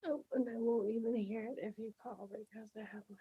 Oh, and I won't even hear it if you call because I have my.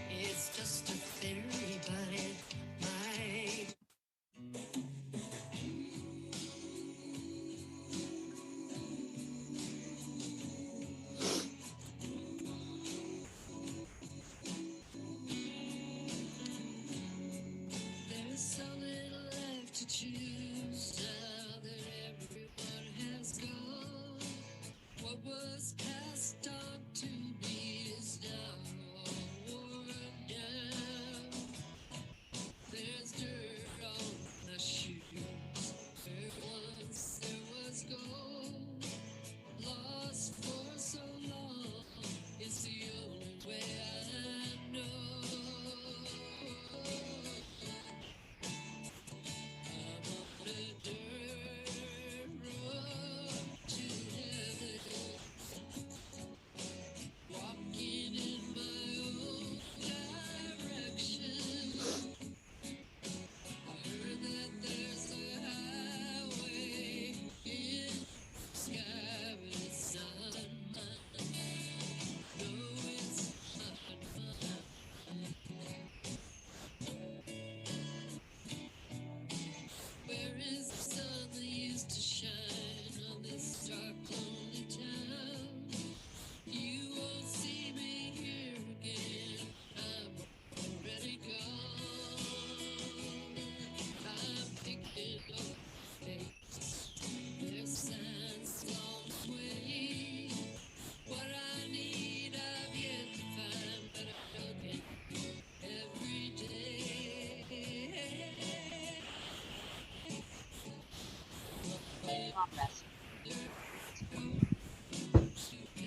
It's just a theory, but it might. There's so little left to choose now that everyone has gone. What was passed on to me is now all worn down. There's dirt on my shoes. Where once there was gold, lost for so long. It's the only way I know. I'm on a dirt road to heaven, walking in my own direction. I heard that there's a highway in the sky, but it's not mine. No, it's not mine. Where is the sun that used to shine on this dark, lonely town? You won't see me here again. I'm already gone. I'm picking up pace. There's signs along the way. What I need, I've yet to find, but I'm looking every day.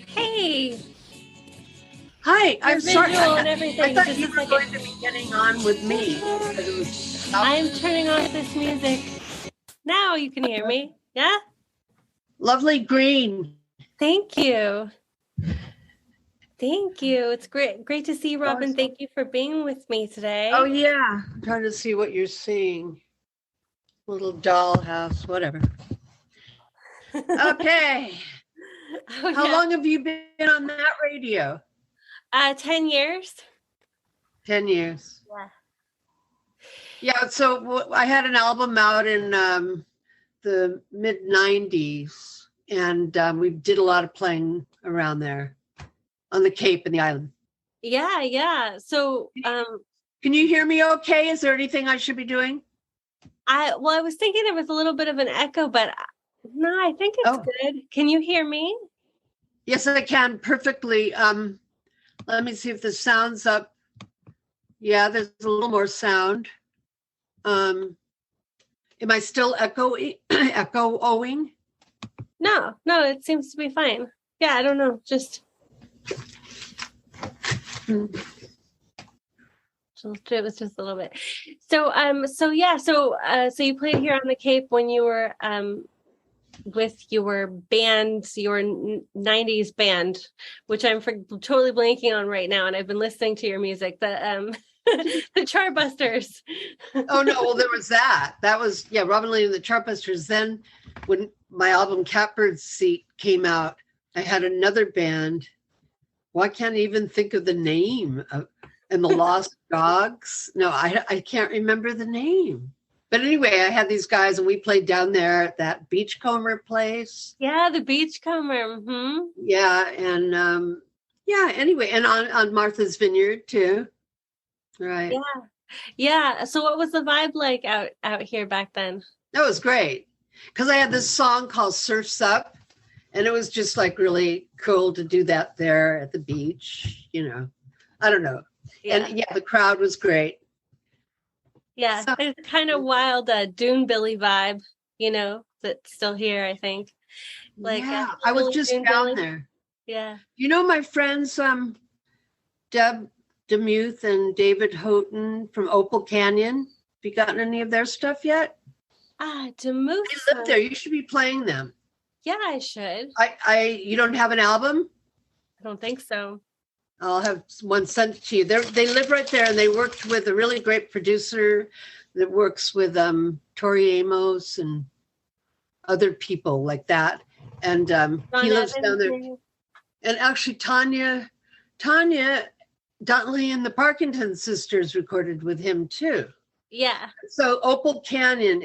Hey, Hi, your I'm sorry. visual and I everything. thought Just you a were second. going to be getting on with me because it was I'm turning off this music. Now you can hear me. Yeah? lovely green. Thank you. Thank you. It's great to see you, Robin. Awesome. Thank you for being with me today. Oh yeah, I'm trying to see what you're seeing. Little dollhouse, whatever. Okay. Oh, How yeah. long have you been on that radio? 10 years. 10 years. Yeah. Yeah, so I had an album out in the mid 90s, and we did a lot of playing around there on the Cape and the island. Yeah. So, Can you hear me okay? Is there anything I should be doing? I was thinking there was a little bit of an echo, but no, I think it's good. Can you hear me? Yes, I can perfectly. Let me see if the sound's up. Yeah, there's a little more sound. Am I still echoing? No, it seems to be fine. Yeah, I don't know. Just it was just a little bit. So so you played here on the Cape when you were with your band, your 90s band, which I'm totally blanking on right now, and I've been listening to your music, the the Chartbusters. Oh no, well there was that. That was Robin Lee and the Chartbusters. Then when my album Catbird's Seat came out, I had another band. Well, I can't even think of the name of, and the Lost Dogs. No, I can't remember the name. But anyway, I had these guys and we played down there at that Beachcomber place. Yeah, the Beachcomber. Mm-hmm. Yeah, and anyway, and on Martha's Vineyard too. Right. Yeah. Yeah. So what was the vibe like out here back then? That was great. Because I had this song called Surfs Up, and it was just like really cool to do that there at the beach, you know. I don't know. Yeah. And yeah, the crowd was great. Yeah. So, There's kind of wild Dune Billy vibe, that's still here, I think. Like yeah, I was Billy, just Dune down Billy. there. Yeah. You know my friends Deb Demuth and David Houghton from Opal Canyon? Have you gotten any of their stuff yet? Demuth. They live there. You should be playing them. Yeah, I should. You don't have an album? I don't think so. I'll have one sent to you. They live right there, and they worked with a really great producer that works with Tori Amos and other people like that. And Ron he lives down there. Evans. And actually, Tanya Duntley and the Parkington sisters recorded with him too. Yeah. So Opal Canyon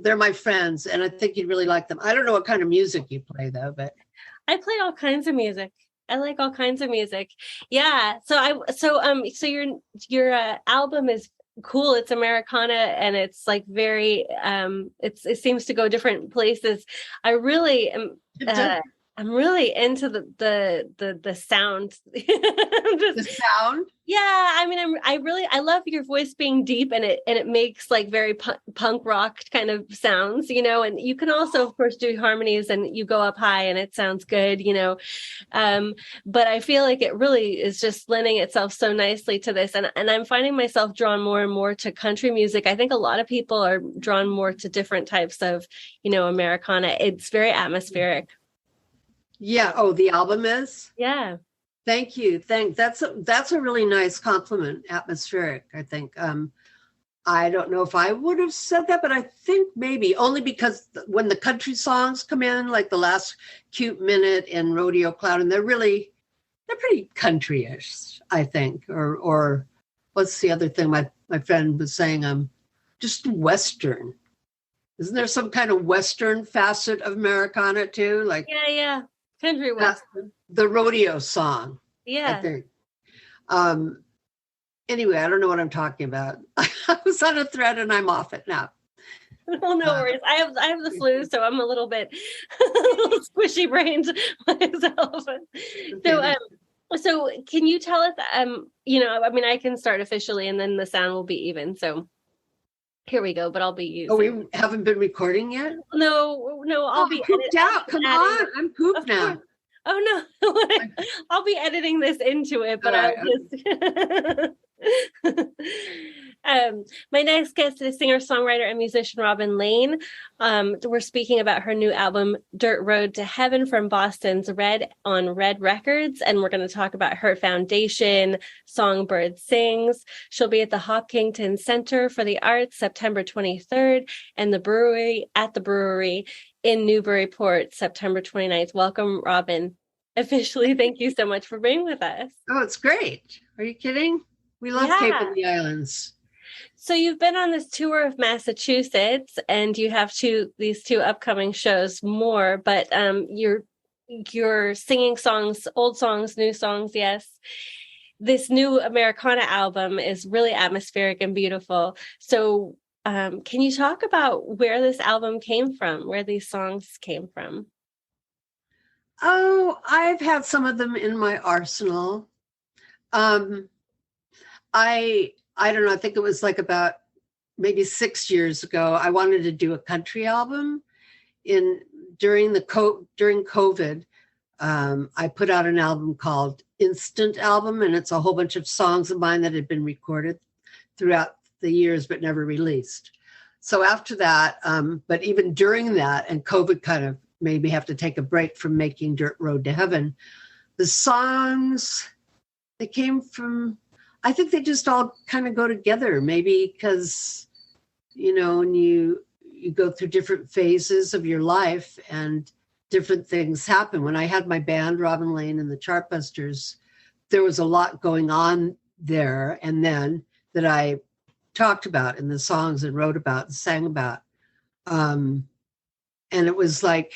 they're my friends, and I think you'd really like them. I don't know what kind of music you play though, but I play all kinds of music. I like all kinds of music. Yeah. So your album is cool. It's Americana, and it's like very it seems to go different places. I really am I'm really into the sound. the sound. Yeah, I mean, I love your voice being deep, and it makes like very punk rock kind of sounds, and you can also of course do harmonies, and you go up high and it sounds good, but I feel like it really is just lending itself so nicely to this, and I'm finding myself drawn more and more to country music. I think a lot of people are drawn more to different types of, Americana. It's very atmospheric. Yeah. Oh, the album is? Yeah. Thank you. That's a really nice compliment. Atmospheric, I think. I don't know if I would have said that, but I think maybe only because when the country songs come in, like the last Cute Minute and Rodeo Cloud, and they're pretty country-ish, I think. Or what's the other thing my friend was saying? Just Western. Isn't there some kind of Western facet of Americana too? Like Yeah. Country Western. The rodeo song. Yeah. I think. Anyway, I don't know what I'm talking about. I was on a thread and I'm off it now. Well, no worries. I have the flu, so I'm a little bit squishy brained myself. So can you tell us? I mean, I can start officially, and then the sound will be even. So here we go. But I'll be using. Oh, we haven't been recording yet? No. I'll be pooped out. Come on, I'm pooped now. Oh no, I'll be editing this into it, but I'll just. My next guest is singer-songwriter and musician Robin Lane. We're speaking about her new album, Dirt Road to Heaven, from Boston's Red on Red Records. And we're going to talk about her foundation, Songbird Sings. She'll be at the Hopkinton Center for the Arts September 23rd, and the brewery in Newburyport, September 29th. Welcome, Robin. Officially, thank you so much for being with us. Oh, it's great. Are you kidding? We love Cape and the Islands. So you've been on this tour of Massachusetts, and you have these two upcoming shows more, but you're singing songs, old songs, new songs, yes. This new Americana album is really atmospheric and beautiful. So can you talk about where this album came from, where these songs came from? Oh, I've had some of them in my arsenal. I don't know. I think it was like about maybe 6 years ago. I wanted to do a country album. During COVID. I put out an album called Instant Album, and it's a whole bunch of songs of mine that had been recorded throughout the years but never released. So after that, but even during that, and COVID kind of made me have to take a break from making Dirt Road to Heaven, the songs, they came from, I think they just all kind of go together, maybe because, when you go through different phases of your life and different things happen. When I had my band, Robin Lane and the Chartbusters, there was a lot going on there, and then that I talked about in the songs and wrote about and sang about. And it was like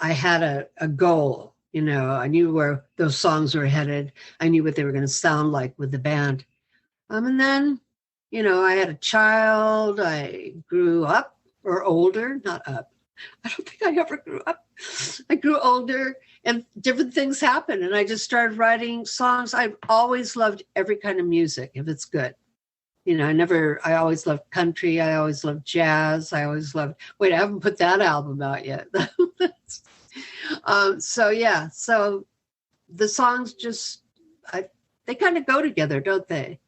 I had a goal, I knew where those songs were headed. I knew what they were going to sound like with the band. And then, I had a child. I grew up or older, not up. I don't think I ever grew up. I grew older and different things happened. And I just started writing songs. I've always loved every kind of music if it's good. I always loved country. I always loved jazz. I haven't put that album out yet. So the songs they kind of go together, don't they?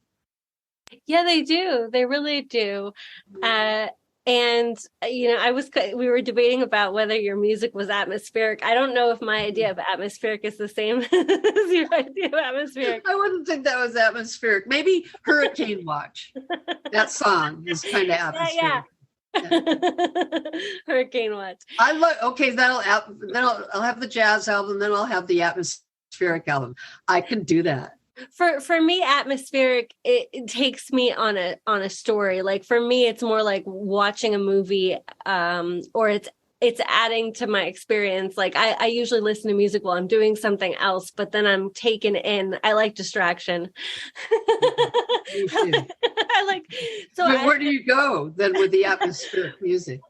Yeah, they do. They really do. We were debating about whether your music was atmospheric. I don't know if my idea of atmospheric is the same as your idea of atmospheric. I wouldn't think that was atmospheric. Maybe Hurricane Watch. That song is kind of atmospheric. Yeah. Hurricane Watch. Then I'll have the jazz album, then I'll have the atmospheric album. I can do that. For me, atmospheric, it takes me on a story. Like for me, it's more like watching a movie, or it's adding to my experience. Like I usually listen to music while I'm doing something else, but then I'm taken in. I like distraction. Me too. Where do you go then with the atmospheric music?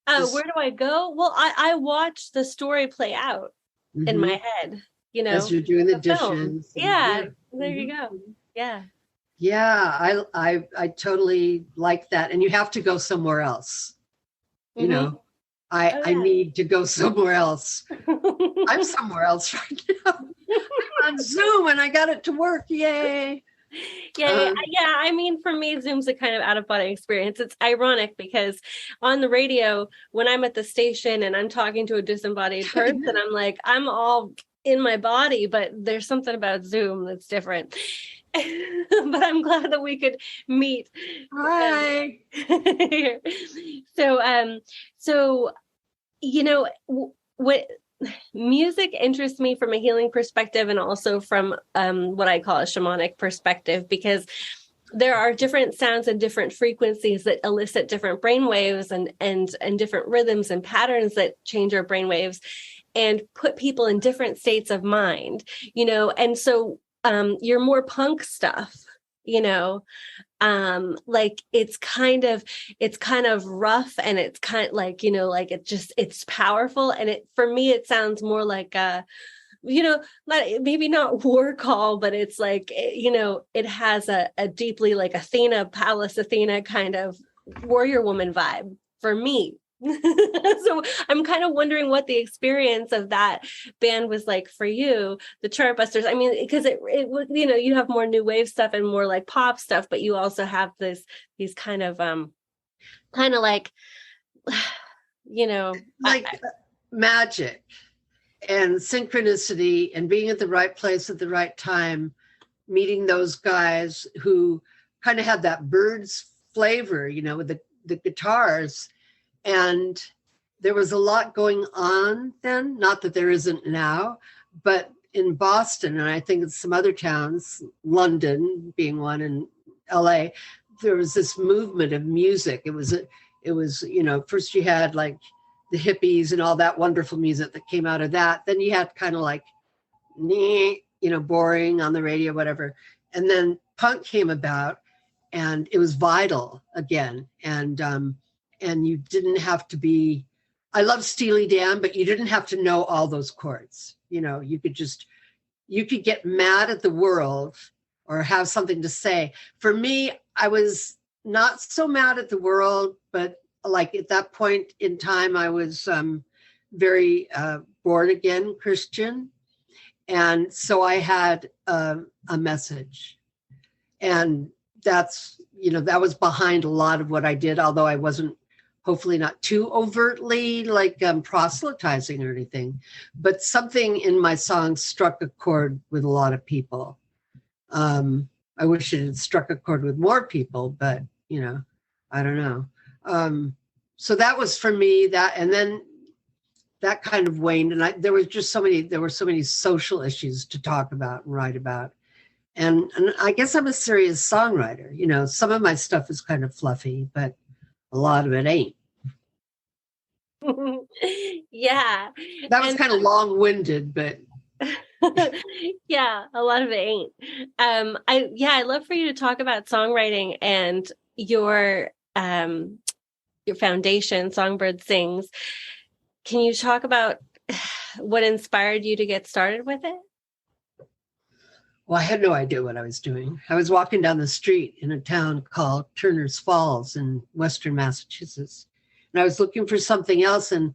Where do I go? Well, I watch the story play out in my head. As you're doing the dishes. Yeah, there you go. Yeah. Yeah, I totally like that. And you have to go somewhere else. I need to go somewhere else. I'm somewhere else right now. I'm on Zoom and I got it to work. Yay. Yeah. I mean, for me, Zoom's a kind of out-of-body experience. It's ironic because on the radio, when I'm at the station and I'm talking to a disembodied person, I'm like, I'm all in my body, but there's something about Zoom that's different. But I'm glad that we could meet. Hi. What music interests me from a healing perspective and also from what I call a shamanic perspective, because there are different sounds and different frequencies that elicit different brain waves and different rhythms and patterns that change our brain waves and put people in different states of mind, and so your more punk stuff, like it's kind of rough and it's kind of like, it's powerful. And for me, it sounds more like maybe not war call, but it's like, it has a deeply like Athena, Pallas Athena kind of warrior woman vibe for me. So I'm kind of wondering what the experience of that band was like for you, the Chartbusters. I mean, because it you have more new wave stuff and more like pop stuff, but you also have these kind of like, magic and synchronicity and being at the right place at the right time, meeting those guys who kind of had that Byrds flavor, with the guitars. And there was a lot going on then, not that there isn't now, but in Boston, and I think in some other towns, London being one, and LA, there was this movement of music. It was, first you had like the hippies and all that wonderful music that came out of that. Then you had kind of like, boring on the radio, whatever. And then punk came about and it was vital again. And you didn't have to be, I love Steely Dan, but you didn't have to know all those chords. You could get mad at the world or have something to say. For me, I was not so mad at the world, but like at that point in time, I was very born again Christian. And so I had a message. And that was behind a lot of what I did, although I wasn't, hopefully not too overtly like proselytizing or anything, but something in my song struck a chord with a lot of people. I wish it had struck a chord with more people, but I don't know. So that was for me that, and then that kind of waned. And there were so many social issues to talk about and write about. And I guess I'm a serious songwriter. Some of my stuff is kind of fluffy, but a lot of it ain't. Yeah. That was kind of long-winded, but Yeah, a lot of it ain't. I'd love for you to talk about songwriting and your foundation, Songbird Sings. Can you talk about what inspired you to get started with it? Well, I had no idea what I was doing. I was walking down the street in a town called Turner's Falls in Western Massachusetts. And I was looking for something else. And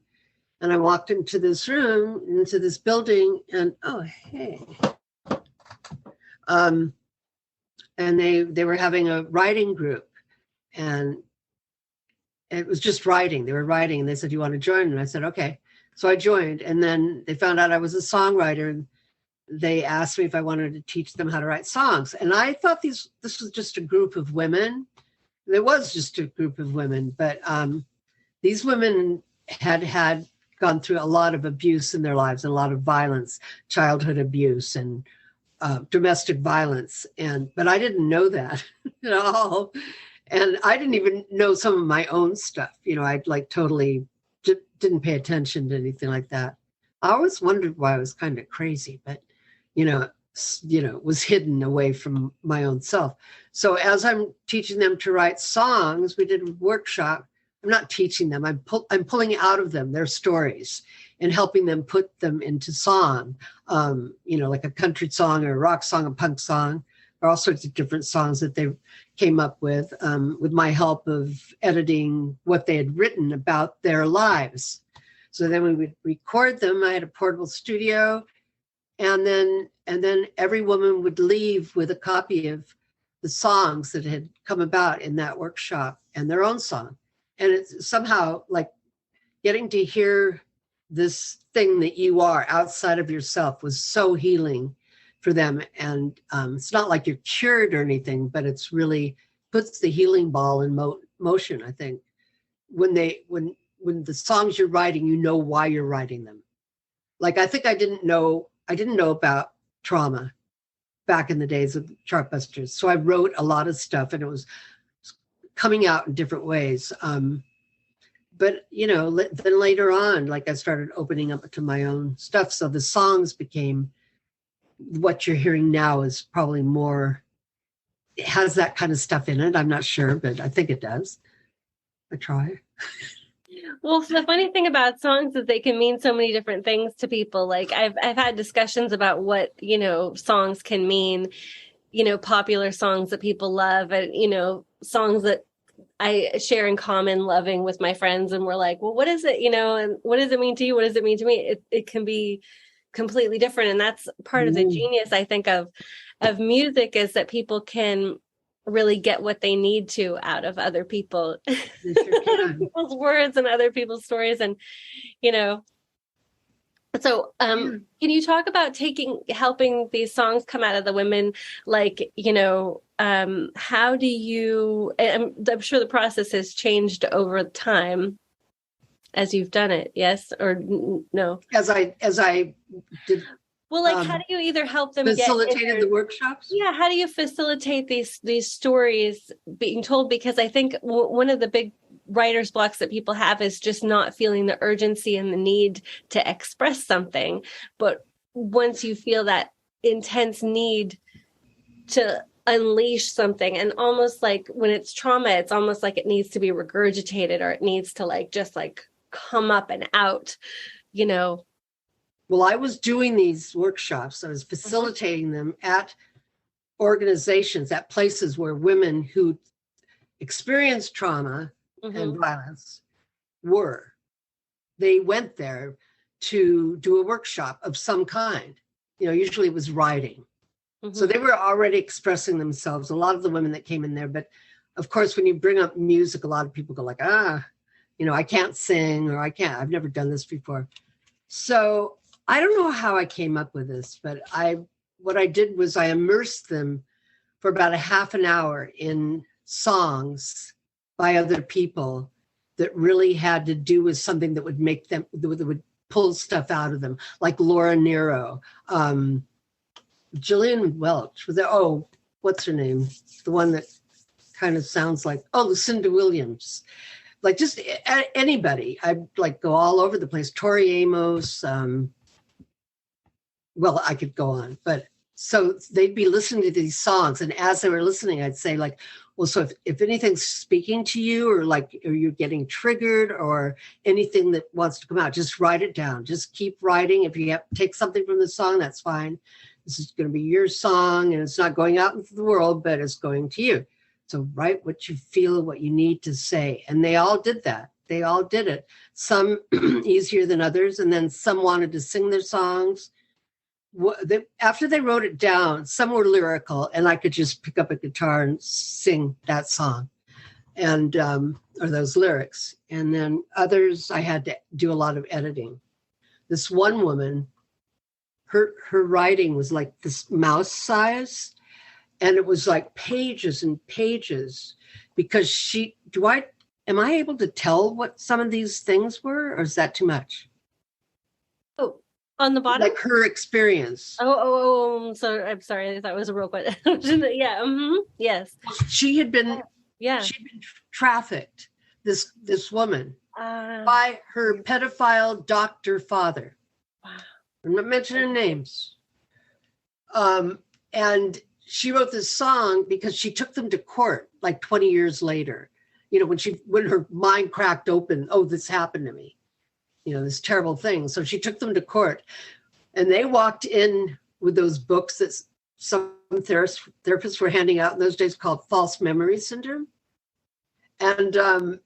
I walked into this room, into this building, and oh, hey. And they were having a writing group. And it was just writing. They were writing. And they said, "You want to join?" And I said, "Okay." So I joined. And then they found out I was a songwriter. And they asked me if I wanted to teach them how to write songs. And I thought this was just a group of women. There was just a group of women, but these women had gone through a lot of abuse in their lives, and a lot of violence, childhood abuse and domestic violence. But I didn't know that at all. And I didn't even know some of my own stuff. I like totally didn't pay attention to anything like that. I always wondered why I was kind of crazy, but was hidden away from my own self. So as I'm teaching them to write songs, we did a workshop. I'm not teaching them. I'm pulling out of them their stories and helping them put them into song, like a country song or a rock song, a punk song, or all sorts of different songs that they came up with my help of editing what they had written about their lives. So then we would record them. I had a portable studio, and then every woman would leave with a copy of the songs that had come about in that workshop and their own song. And it's somehow like getting to hear this thing that you are outside of yourself was so healing for them. And it's not like you're cured or anything, but it's really puts the healing ball in motion, I think. When the songs you're writing, you know why you're writing them. Like, I think I didn't know about trauma back in the days of Chartbusters. So I wrote a lot of stuff, and it was coming out in different ways. But, then later on, like, I started opening up to my own stuff. So the songs became what you're hearing now is probably more, it has that kind of stuff in it. I'm not sure, but I think it does. I try. Well, the funny thing about songs is they can mean so many different things to people. Like I've had discussions about what, songs can mean, popular songs that people love, and, songs that I share in common loving with my friends. And we're like, well, what is it, and what does it mean to you? What does it mean to me? It can be completely different. And that's part of the genius, I think, of music, is that people can really get what they need to out of other people, other people's words and other people's stories. And, so can you talk about helping these songs come out of the women? Like, how do you, I'm sure the process has changed over time as you've done it. Yes or no? As I did. Well, like, how do you either help them facilitated the workshops? Yeah, how do you facilitate these stories being told? Because I think one of the big writer's blocks that people have is just not feeling the urgency and the need to express something. But once you feel that intense need to unleash something, and almost like when it's trauma, it's almost like it needs to be regurgitated, or it needs to just come up and out, Well, I was doing these workshops. I was facilitating them at organizations, at places where women who experienced trauma and violence were. They went there to do a workshop of some kind. Usually it was writing. So they were already expressing themselves, a lot of the women that came in there. But of course, when you bring up music, a lot of people go like, I can't sing, or I've never done this before. So I don't know how I came up with this, but what I did was I immersed them for about a half an hour in songs by other people that really had to do with something that would make them, that would pull stuff out of them, like Laura Nyro, Gillian Welch. What's her name? The one that kind of sounds like, Lucinda Williams. Like just anybody. I'd go all over the place. Tori Amos, well, I could go on, but so they'd be listening to these songs. And as they were listening, I'd say like, well, so if anything's speaking to you or you're getting triggered or anything that wants to come out, just write it down. Just keep writing. If you have take something from the song, that's fine. This is going to be your song and it's not going out into the world, but it's going to you. So write what you feel, what you need to say. And they all did that. They all did it. Some easier than others. And then some wanted to sing their songs. After they wrote it down, some were lyrical and I could just pick up a guitar and sing that song and or those lyrics. And then others, I had to do a lot of editing. This one woman, her writing was like this mouse size, and it was like pages and pages because am I able to tell what some of these things were, or is that too much? Oh, on the bottom? Like her experience. So I'm sorry. I thought it was a real question. Yeah. Yes. She'd been trafficked, this woman, by her pedophile doctor father. Wow. I'm not mentioning names. And she wrote this song because she took them to court like 20 years later. You know, when her mind cracked open, oh, this happened to me. You know, this terrible thing. So she took them to court and they walked in with those books that some therapists were handing out in those days called false memory syndrome. And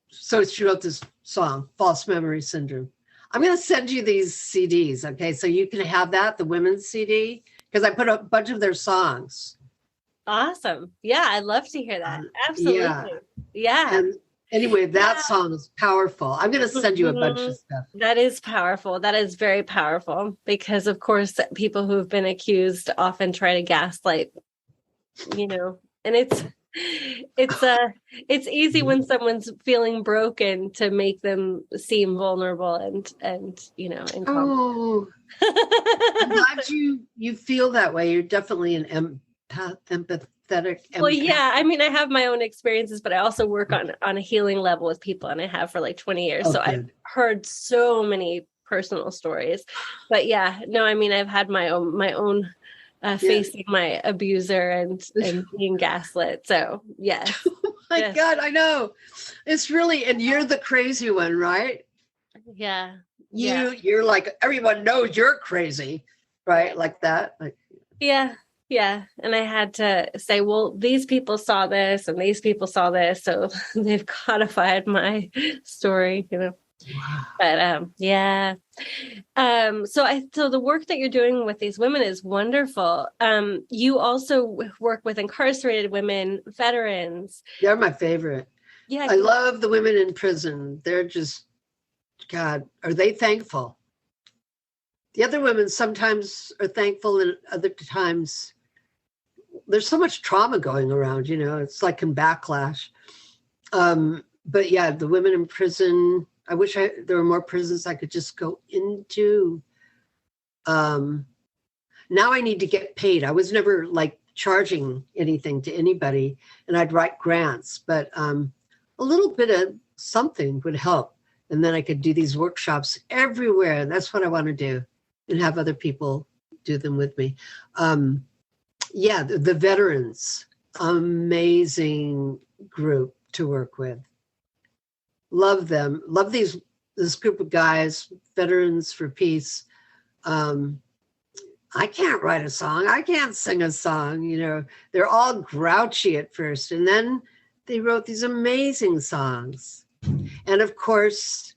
so she wrote this song, False Memory Syndrome. I'm going to send you these CDs, okay? So you can have that, the women's CD, because I put a bunch of their songs. Awesome. Yeah, I'd love to hear that. Absolutely. Yeah. And anyway, that song is powerful. I'm going to send you a bunch of stuff. That is powerful. That is very powerful because, of course, people who've been accused often try to gaslight, you know, and it's easy when someone's feeling broken to make them seem vulnerable and you know, oh, I'm glad you feel that way. You're definitely an empathetic. Well, yeah, I mean, I have my own experiences, but I also work on a healing level with people, and I have for like 20 years. So I've heard so many personal stories. But yeah, no, I mean, I've had my own facing my abuser and being gaslit. So yeah. Oh my God, I know. It's really, and you're the crazy one, right? Yeah. You're like, everyone knows you're crazy, right? Like that. Like yeah. Yeah. And I had to say, well, these people saw this and these people saw this. So they've codified my story, you know. Wow. But yeah. So the work that you're doing with these women is wonderful. You also work with incarcerated women, veterans. They're my favorite. Yeah. I love the women in prison. They're just, God, are they thankful? The other women sometimes are thankful and other times there's so much trauma going around, you know, it's like in backlash. But yeah, the women in prison, I wish there were more prisons I could just go into. Now I need to get paid. I was never like charging anything to anybody and I'd write grants, but a little bit of something would help. And then I could do these workshops everywhere. That's what I want to do and have other people do them with me. Yeah, the veterans, amazing group to work with. Love them. Love this group of guys, Veterans for Peace. I can't write a song. I can't sing a song. You know, they're all grouchy at first. And then they wrote these amazing songs. And of course,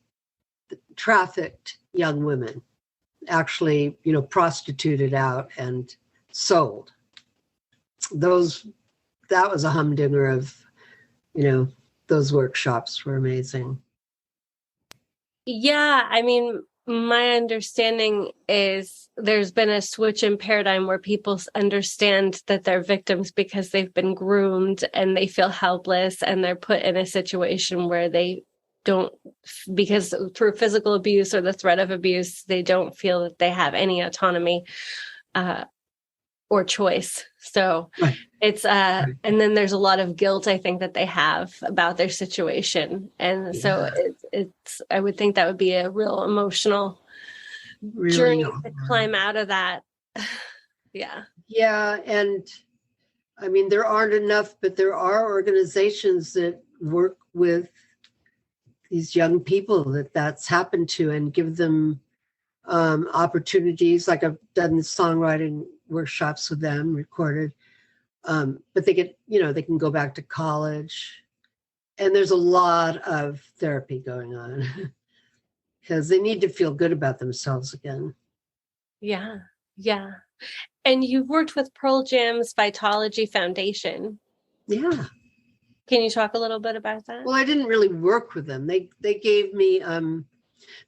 trafficked young women, actually, you know, prostituted out and sold. That was a humdinger of, you know, those workshops were amazing. Yeah, I mean, my understanding is there's been a switch in paradigm where people understand that they're victims because they've been groomed and they feel helpless and they're put in a situation where they don't, because through physical abuse or the threat of abuse, they don't feel that they have any autonomy or choice. So it's and then there's a lot of guilt, I think, that they have about their situation. And so it's I would think that would be a real emotional really journey to hard. climb out of that. Yeah. Yeah, and I mean, there aren't enough, but there are organizations that work with these young people that's happened to and give them opportunities. Like I've done songwriting workshops with them, recorded, but they get, they can go back to college, and there's a lot of therapy going on because they need to feel good about themselves again. Yeah. Yeah. And you've worked with Pearl Jam's Vitology Foundation. Yeah. Can you talk a little bit about that? Well, I didn't really work with them. They gave me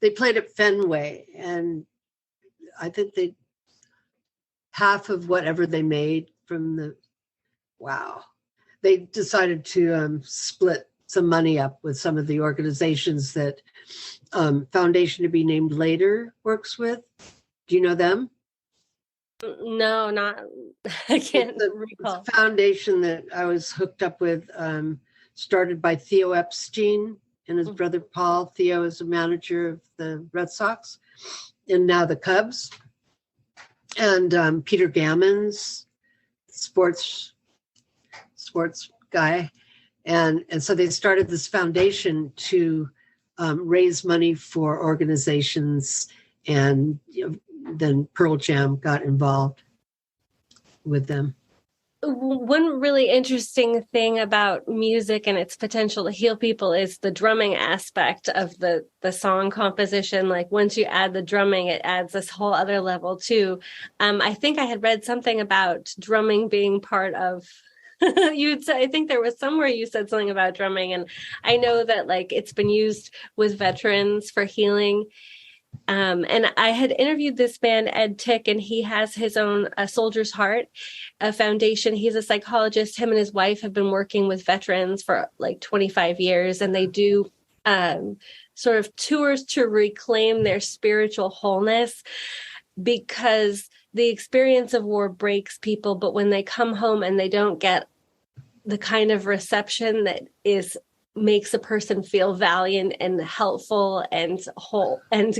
they played at Fenway, and I think they half of whatever they made from they decided to split some money up with some of the organizations that Foundation to be Named Later works with. Do you know them? No, not. I can't recall. It's a foundation that I was hooked up with, started by Theo Epstein and his brother Paul. Theo is a manager of the Red Sox and now the Cubs. And Peter Gammons, sports guy. And so they started this foundation to raise money for organizations, and then Pearl Jam got involved with them. One really interesting thing about music and its potential to heal people is the drumming aspect of the song composition. Like once you add the drumming, it adds this whole other level too. I think I had read something about drumming being part of I think there was somewhere you said something about drumming, and I know that like it's been used with veterans for healing. And I had interviewed this man, Ed Tick, and he has his own Soldier's Heart, a foundation. He's a psychologist. Him and his wife have been working with veterans for like 25 years, and they do sort of tours to reclaim their spiritual wholeness, because the experience of war breaks people, but when they come home and they don't get the kind of reception that makes a person feel valiant and helpful and whole, and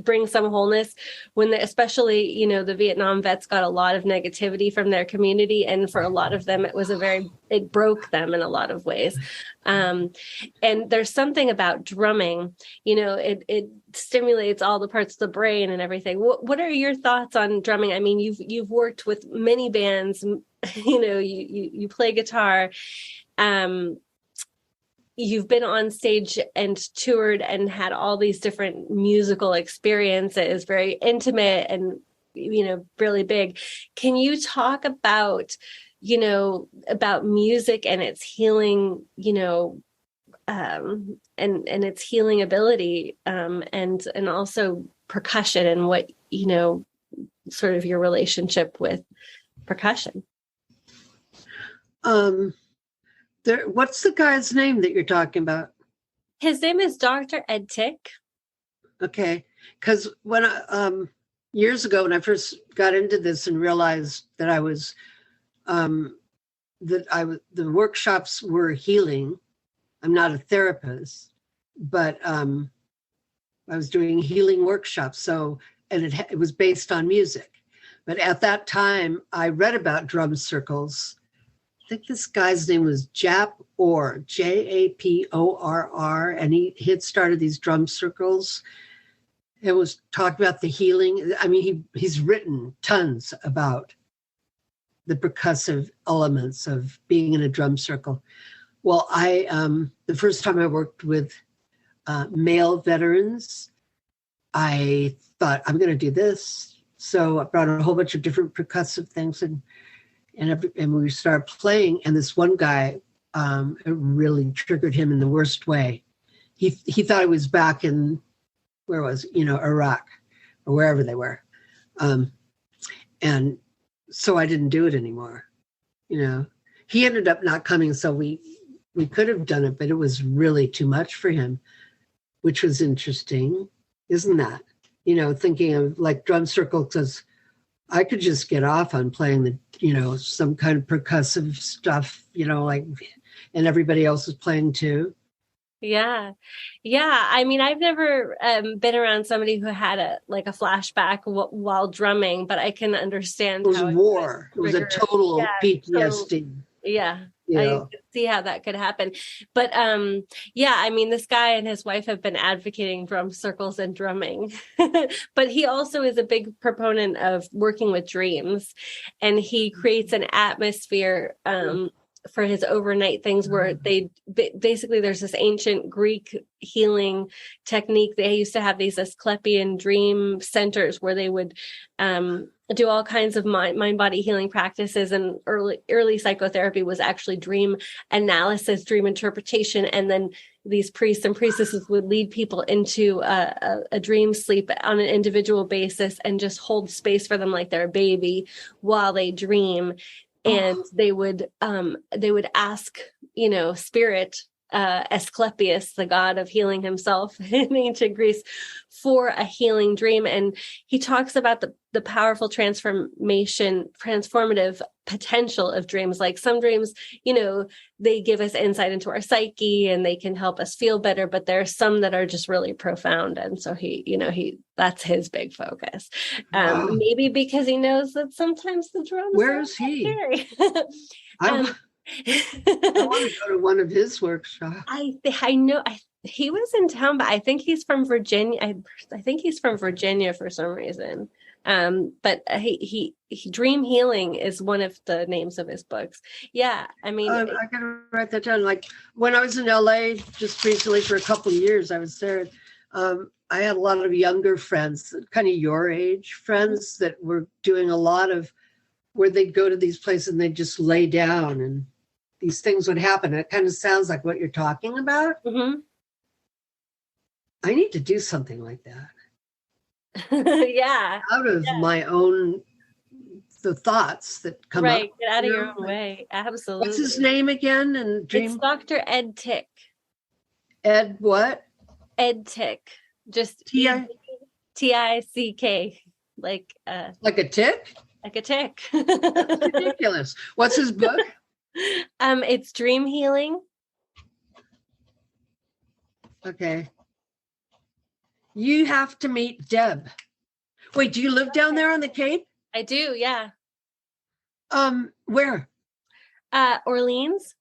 bring some wholeness, especially, the Vietnam vets got a lot of negativity from their community. And for a lot of them, it broke them in a lot of ways. And there's something about drumming, it stimulates all the parts of the brain and everything. What are your thoughts on drumming? I mean, you've worked with many bands, you play guitar, you've been on stage and toured and had all these different musical experiences, very intimate and, really big. Can you talk about, about music and its healing, and its healing ability, and also percussion, and what, sort of your relationship with percussion? What's the guy's name that you're talking about? His name is Dr. Ed Tick. Okay. Because when years ago, when I first got into this and realized that the workshops were healing. I'm not a therapist, but I was doing healing workshops. So, and it was based on music. But at that time, I read about drum circles. I think this guy's name was Jap Orr, Japorr, and he had started these drum circles. It was talking about the healing. I mean, he's written tons about the percussive elements of being in a drum circle. Well, the first time I worked with male veterans, I thought, I'm going to do this. So I brought a whole bunch of different percussive things, and we started playing, and this one guy, it really triggered him in the worst way. He thought he was back in, Iraq or wherever they were. And so I didn't do it anymore. He ended up not coming, so we could have done it, but it was really too much for him, which was interesting, isn't that? Thinking of like drum circle, because I could just get off on playing some kind of percussive stuff, and everybody else is playing too. Yeah. Yeah. I mean, I've never been around somebody who had a flashback while drumming, but I can understand It was how it could war. It was a trigger. Yeah. total So PTSD. yeah, You I know, could see how that could happen. But yeah, I mean, this guy and his wife have been advocating drum circles and drumming. But he also is a big proponent of working with dreams, and he creates an atmosphere for his overnight things where they basically, there's this ancient Greek healing technique. They used to have these Asclepian dream centers where they would do all kinds of mind body healing practices, and early psychotherapy was actually dream analysis, dream interpretation, and then these priests and priestesses would lead people into a dream sleep on an individual basis and just hold space for them like they're a baby while they dream. And they would ask, spirit, Asclepius, the god of healing himself in ancient Greece, for a healing dream. And he talks about the powerful transformative potential of dreams. Like some dreams, they give us insight into our psyche and they can help us feel better, but there are some that are just really profound. And so that's his big focus. Maybe because he knows that sometimes the drums. Where is he? I want to go to one of his workshops. I know he was in town, but I think he's from Virginia. I think he's from Virginia for some reason. But he Dream Healing is one of the names of his books. Yeah, I mean, I gotta write that down. Like when I was in LA just recently for a couple of years, I was there. I had a lot of younger friends, kind of your age friends, that were doing a lot of where they'd go to these places and they'd just lay down and these things would happen. It kind of sounds like what you're talking about. Mm-hmm. I need to do something like that. Yeah. Out of my own, the thoughts that come up. Right. Get out of your own way. Absolutely. What's his name again? And It's Dr. Ed Tick. Ed what? Ed Tick. Just Tick. Like a tick? Like a tick. That's ridiculous. What's his book? It's Dream Healing. Okay. You have to meet Deb. Wait, do you live down there on the Cape? I do, yeah. Where? Orleans.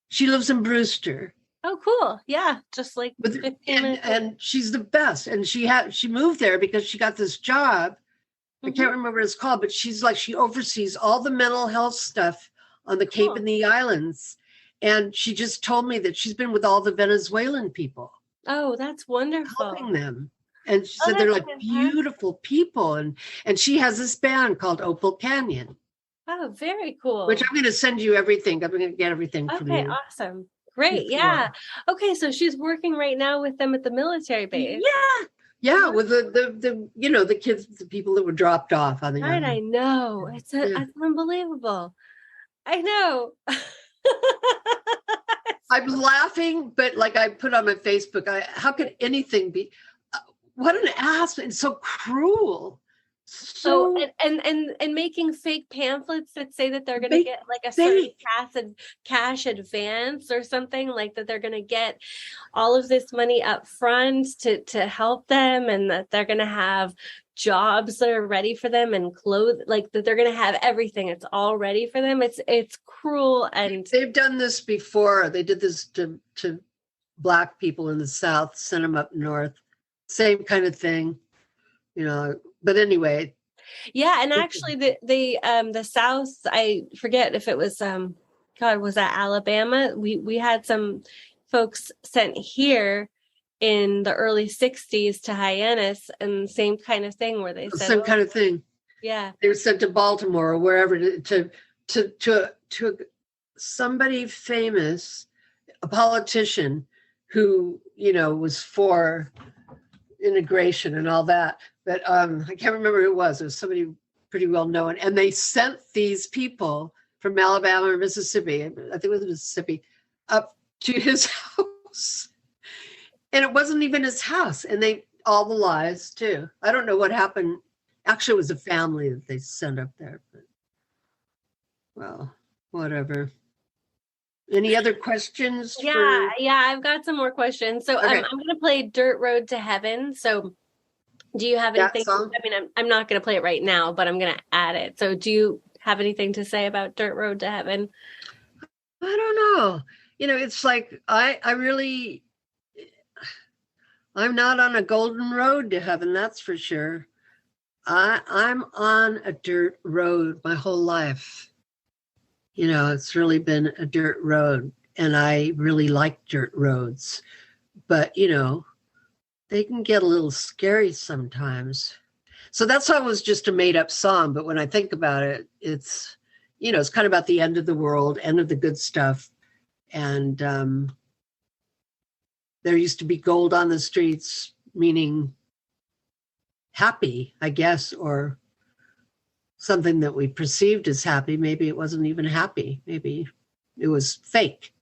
She lives in Brewster. Oh, cool. Yeah, just like 15 minutes. And she's the best. And she moved there because she got this job. I can't remember what it's called, but she oversees all the mental health stuff on the Cape and the islands. And she just told me that she's been with all the Venezuelan people. Oh, that's wonderful. Helping them. And she said they're like beautiful people. And she has this band called Opal Canyon. Oh, very cool. Which I'm going to send you everything. I'm going to get everything from you. Okay, awesome. Great. Yeah. Okay, so she's working right now with them at the military base. Yeah, with the kids, the people that were dropped off on the right, island. I know. It's unbelievable. I know. I'm laughing, but like I put on my Facebook, how could anything be? What an ass! It's so cruel. So and making fake pamphlets that say that they're going to get like a certain cash advance or something, like that they're going to get all of this money up front to help them, and that they're going to have jobs that are ready for them and clothes, like that they're going to have everything. It's all ready for them. It's cruel. And they've done this before. They did this to Black people in the South, sent them up north. Same kind of thing, But anyway, yeah, and actually, the South, I forget if it was was that Alabama? We had some folks sent here in the early '60s to Hyannis, and same kind of thing where they said same kind of thing. Yeah, they were sent to Baltimore or wherever to somebody famous, a politician who was for integration and all that, but I can't remember who it was. It was somebody pretty well known, and they sent these people from Alabama or Mississippi, I think it was Mississippi, up to his house, and it wasn't even his house, and they all the lies too. I don't know what happened. Actually, it was a family that they sent up there, but well, whatever. Any other questions? Yeah, I've got some more questions. So Okay. I'm gonna play Dirt Road to Heaven. So do you have That anything? song? I mean, I'm not gonna play it right now, but I'm gonna add it. So do you have anything to say about Dirt Road to Heaven? I don't know. It's like I really, I'm not on a golden road to heaven, that's for sure. I'm on a dirt road my whole life. It's really been a dirt road, and I really like dirt roads. But they can get a little scary sometimes. So that song was just a made up song, but when I think about it, it's kind of about the end of the world, end of the good stuff. And there used to be gold on the streets, meaning happy, I guess, or something that we perceived as happy. Maybe it wasn't even happy. Maybe it was fake.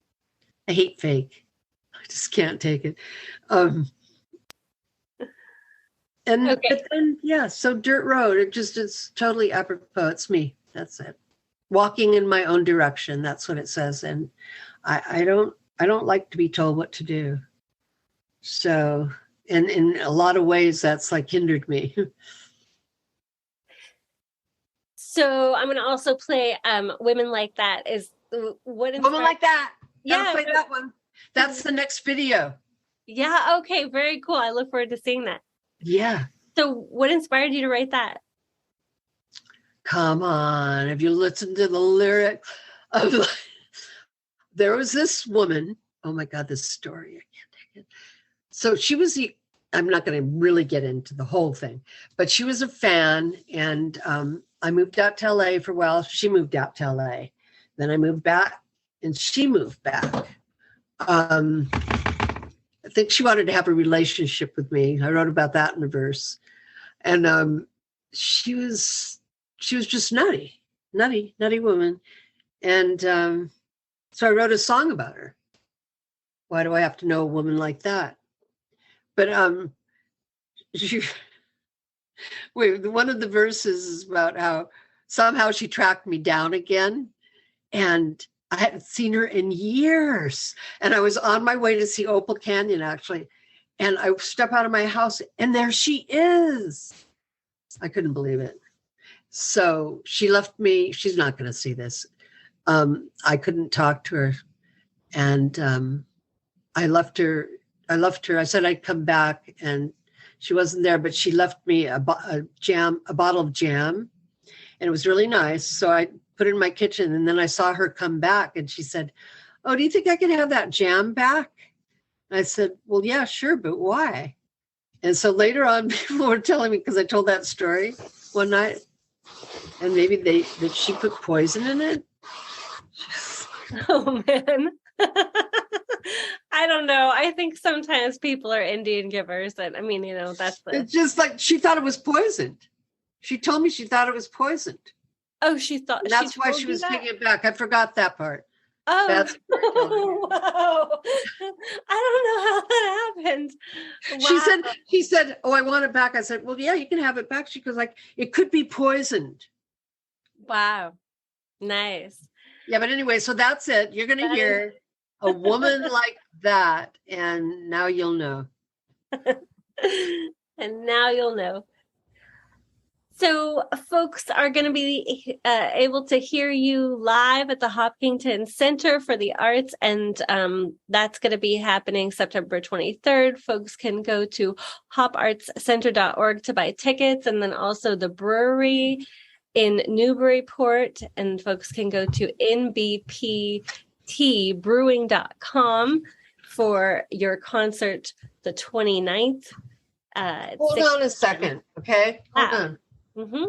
I hate fake. I just can't take it. Okay. But then, yeah, so dirt road, it's totally apropos. It's me. That's it. Walking in my own direction. That's what it says. And I don't like to be told what to do. So, and in a lot of ways, that's like hindered me. So I'm gonna also play Women Like That. Is what Woman Like That. Yeah, Gotta play that one. That's the next video. Yeah, okay, very cool. I look forward to seeing that. Yeah. So what inspired you to write that? Come on. Have you listened to the lyrics of there was this woman. Oh my God, this story. I can't take it. So she was I'm not going to really get into the whole thing, but she was a fan. And I moved out to LA for a while. She moved out to LA. Then I moved back and she moved back. I think she wanted to have a relationship with me. I wrote about that in a verse. And she was just nutty woman. And so I wrote a song about her. Why do I have to know a woman like that? But one of the verses is about how somehow she tracked me down again. And I hadn't seen her in years. And I was on my way to see Opal Canyon, actually. And I step out of my house and there she is. I couldn't believe it. So she left me. She's not going to see this. I couldn't talk to her. And I left her. I said I'd come back and she wasn't there, but she left me a bottle of jam. And it was really nice. So I put it in my kitchen and then I saw her come back and she said, "Oh, do you think I can have that jam back?" And I said, "Well, yeah, sure, but why?" And so later on, people were telling me, because I told that story one night, and maybe that she put poison in it. Oh man. I don't know. I think sometimes people are Indian givers, and I mean, that's It's just like she thought it was poisoned. She told me she thought it was poisoned. Oh, she thought. And that's why she was taking it back. I forgot that part. Oh, That's wow. I don't know how that happened. Wow. She said, "Oh, I want it back." I said, "Well, yeah, you can have it back." She goes like, "It could be poisoned." Wow. Nice. Yeah, but anyway, so that's it. You're going to hear a woman like that, and now you'll know. And now you'll know. So folks are going to be able to hear you live at the Hopkinton Center for the Arts, and that's going to be happening September 23rd. Folks can go to hopartscenter.org to buy tickets, and then also the brewery in Newburyport, and folks can go to nbptbrewing.com for your concert the 29th. Hold on a second, okay? Hold on. Mm-hmm.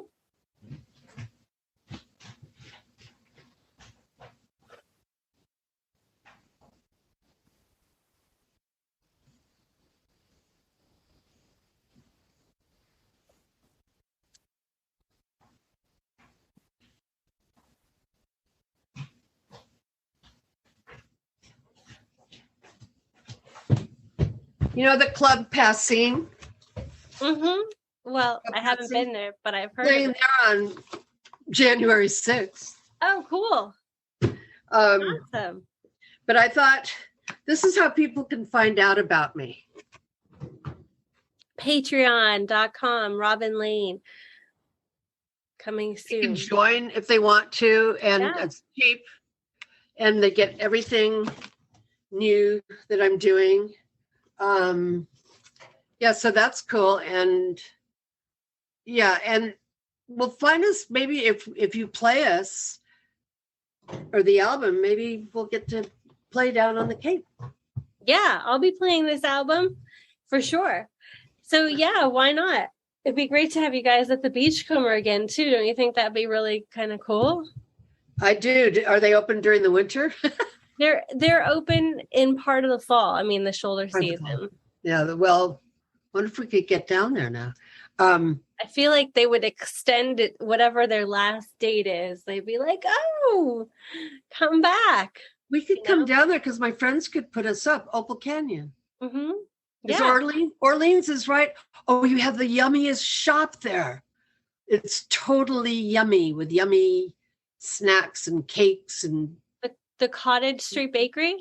You know the Club Passine? Mm-hmm. Well, I haven't been there, but I've heard of Playing it. there on January 6th. Oh, cool. Um, Awesome. But I thought this is how people can find out about me. Patreon.com, Robin Lane. Coming They can soon. join if they want to, and Yeah. it's cheap, and they get everything new that I'm doing. Yeah, so that's cool. And yeah, and we'll find us maybe if you play us or the album, maybe we'll get to play down on the Cape. Yeah, I'll be playing this album for sure. So yeah, why not? It'd be great to have you guys at the Beachcomber again too. Don't you think that'd be really kind of cool? I do. Are they open during the winter? They're open in part of the fall. I mean the shoulder Part of the fall. season. Yeah, well, wonder if we could get down there now. I feel like they would extend it, whatever their last date is. They'd be like, "Oh, come back." We could You come know? down there because my friends could put us up. Opal Canyon. Mm-hmm. Is Yeah. Orleans is right. Oh, you have the yummiest shop there. It's totally yummy with yummy snacks and cakes and The Cottage Street Bakery,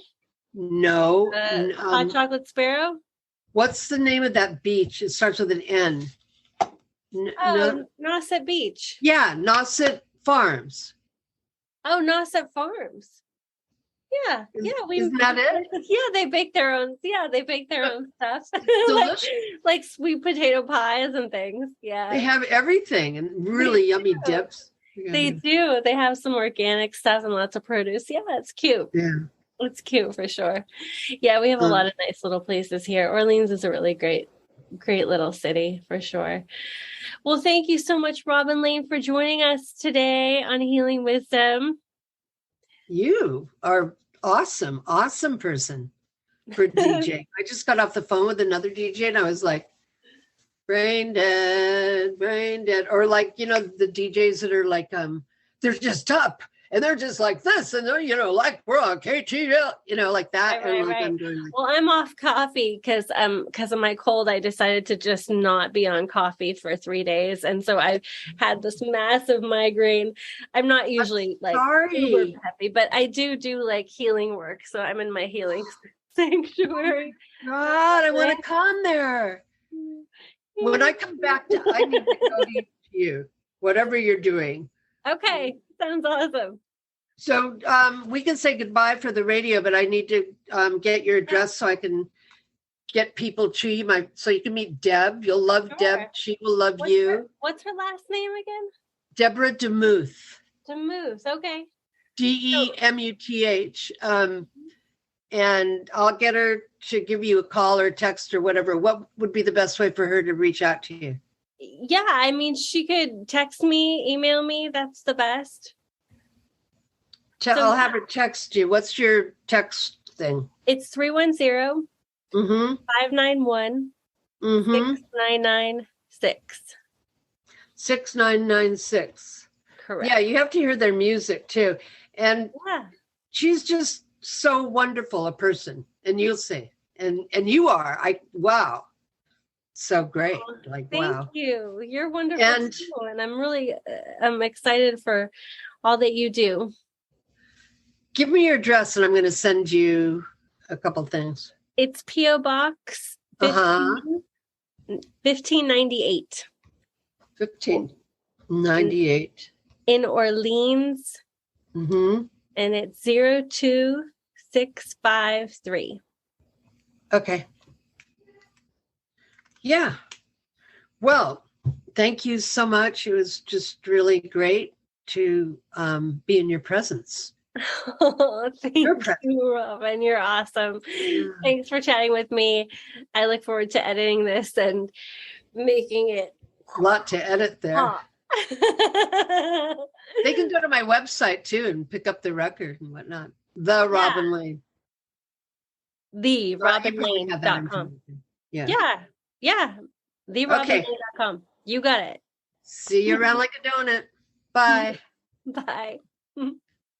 no. Hot Chocolate Sparrow. What's the name of that beach? It starts with an N. Oh, Nauset Beach. Yeah, Nauset Farms. Oh, Nauset Farms. Yeah, yeah. Isn't that it? Yeah, they bake their own. Yeah, they bake their own stuff, Delicious. like sweet potato pies and things. Yeah, They have everything and really yummy do. dips. they do. They have some organic stuff and lots of produce. Yeah, it's cute. Yeah. It's cute for sure. Yeah, we have a lot of nice little places here. Orleans is a really great little city for sure. Well, thank you so much, Robin Lane, for joining us today on Healing Wisdom. You are awesome person for DJ. I just got off the phone with another DJ and I was like, brain dead. Or like, the DJs that are like, they're just up and they're just like this. And they're, like we're on KTL, like that. Right, and like, right. I'm doing like, Well, I'm off coffee because of my cold. I decided to just not be on coffee for 3 days. And so I've had this massive migraine. I'm not usually like super sorry. peppy, but I do like healing work. So I'm in my healing sanctuary. God, I want to come there. When I come back, I need to go to you, whatever you're doing. Okay, sounds awesome. So we can say goodbye for the radio, but I need to get your address so I can get people to you. So you can meet Deb. You'll love Sure. Deb. She will love you. What's her last name again? Deborah DeMuth. DeMuth. Okay. DEMUTH. And I'll get her to give you a call or text or whatever. What would be the best way for her to reach out to you? Yeah, I mean, she could text me, email me. That's the best. I'll have her text you. What's your text thing? It's 310 Mm-hmm. 591 Mm-hmm. 6996. 6996. Correct. Yeah, you have to hear their music too. And Yeah. she's just so wonderful a person. And you'll see. And you are. Wow. So great. Like, Thank wow. you. You're wonderful And- too. And I'm really I'm excited for all that you do. Give me your address and I'm going to send you a couple things. It's P.O. Box 15, Uh-huh. 1598 1598. in Orleans, Mm-hmm. and it's 02653. Okay. Yeah. Well, thank you so much. It was just really great to be in your presence. Oh, thank You're present. you, Robin. You're awesome. Thanks for chatting with me. I look forward to editing this and making it A lot to edit there. pop. They can go to my website too and pick up the record and whatnot. The Robin Lane. The You probably have that robinlane.com. information. Yeah. Yeah. The Okay. robinlane.com. You got it. See you around like a donut. Bye. Bye.